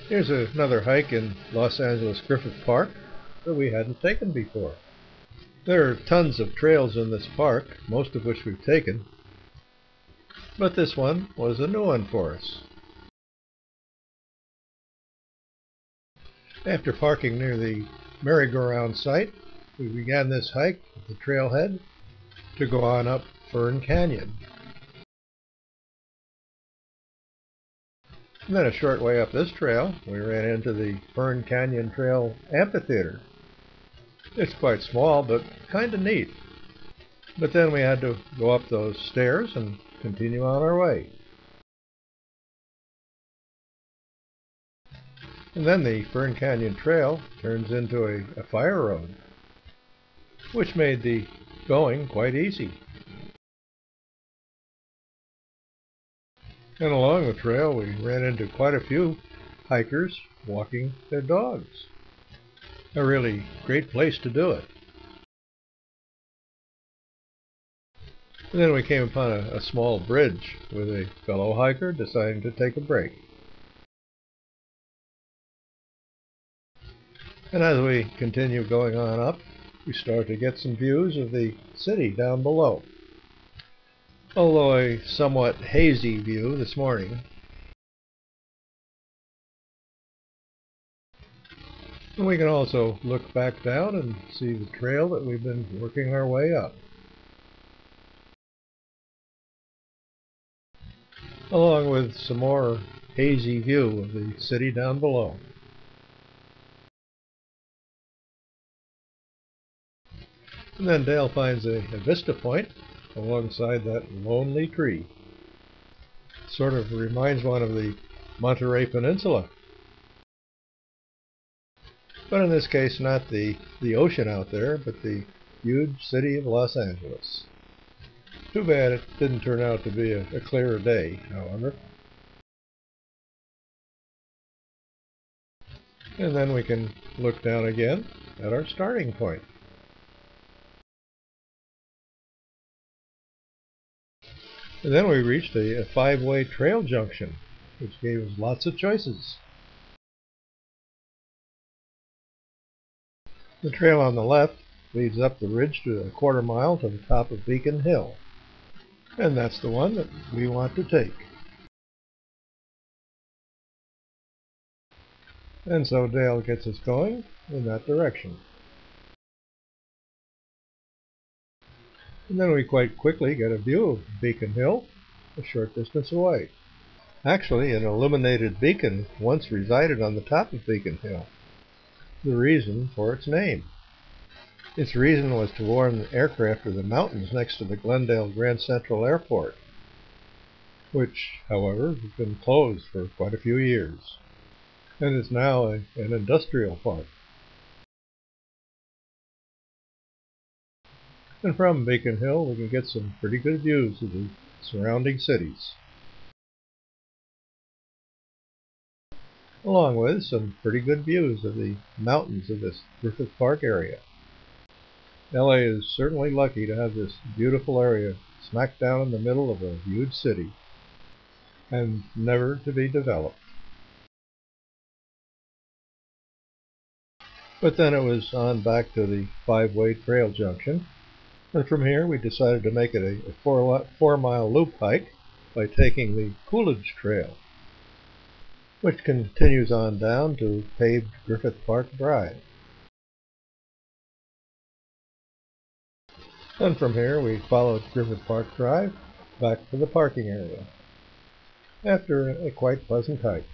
Here's another hike in Los Angeles Griffith Park that we hadn't taken before. There are tons of trails in this park, most of which we've taken, but this one was a new one for us. After parking near the merry-go-round site, we began this hike at the trailhead to go on up Fern Canyon. And then a short way up this trail, we ran into the Fern Canyon Trail Amphitheater. It's quite small, but kind of neat. But then we had to go up those stairs and continue on our way. And then the Fern Canyon Trail turns into a fire road, which made the going quite easy. And along the trail we ran into quite a few hikers walking their dogs. A really great place to do it. And then we came upon a small bridge with a fellow hiker deciding to take a break. And as we continue going on up, we start to get some views of the city down below. Although a somewhat hazy view this morning. And we can also look back down and see the trail that we've been working our way up. Along with some more hazy view of the city down below. And then Dale finds a vista point alongside that lonely tree. Sort of reminds one of the Monterey Peninsula. But in this case, not the ocean out there, but the huge city of Los Angeles. Too bad it didn't turn out to be a clearer day, however. And then we can look down again at our starting point. And then we reached a five-way trail junction, which gave us lots of choices. The trail on the left leads up the ridge to a quarter mile to the top of Beacon Hill. And that's the one that we want to take. And so Dale gets us going in that direction. And then we quite quickly get a view of Beacon Hill a short distance away. Actually, an illuminated beacon once resided on the top of Beacon Hill. The reason for its name. Its reason was to warn the aircraft of the mountains next to the Glendale Grand Central Airport, which, however, has been closed for quite a few years, and is now an industrial park. And from Beacon Hill we can get some pretty good views of the surrounding cities, along with some pretty good views of the mountains of this Griffith Park area. LA is certainly lucky to have this beautiful area smack down in the middle of a huge city, and never to be developed. But then it was on back to the five-way trail junction, and from here we decided to make it a 4-mile loop hike by taking the Coolidge Trail, which continues on down to paved Griffith Park Drive. And from here we followed Griffith Park Drive back to the parking area, after a quite pleasant hike.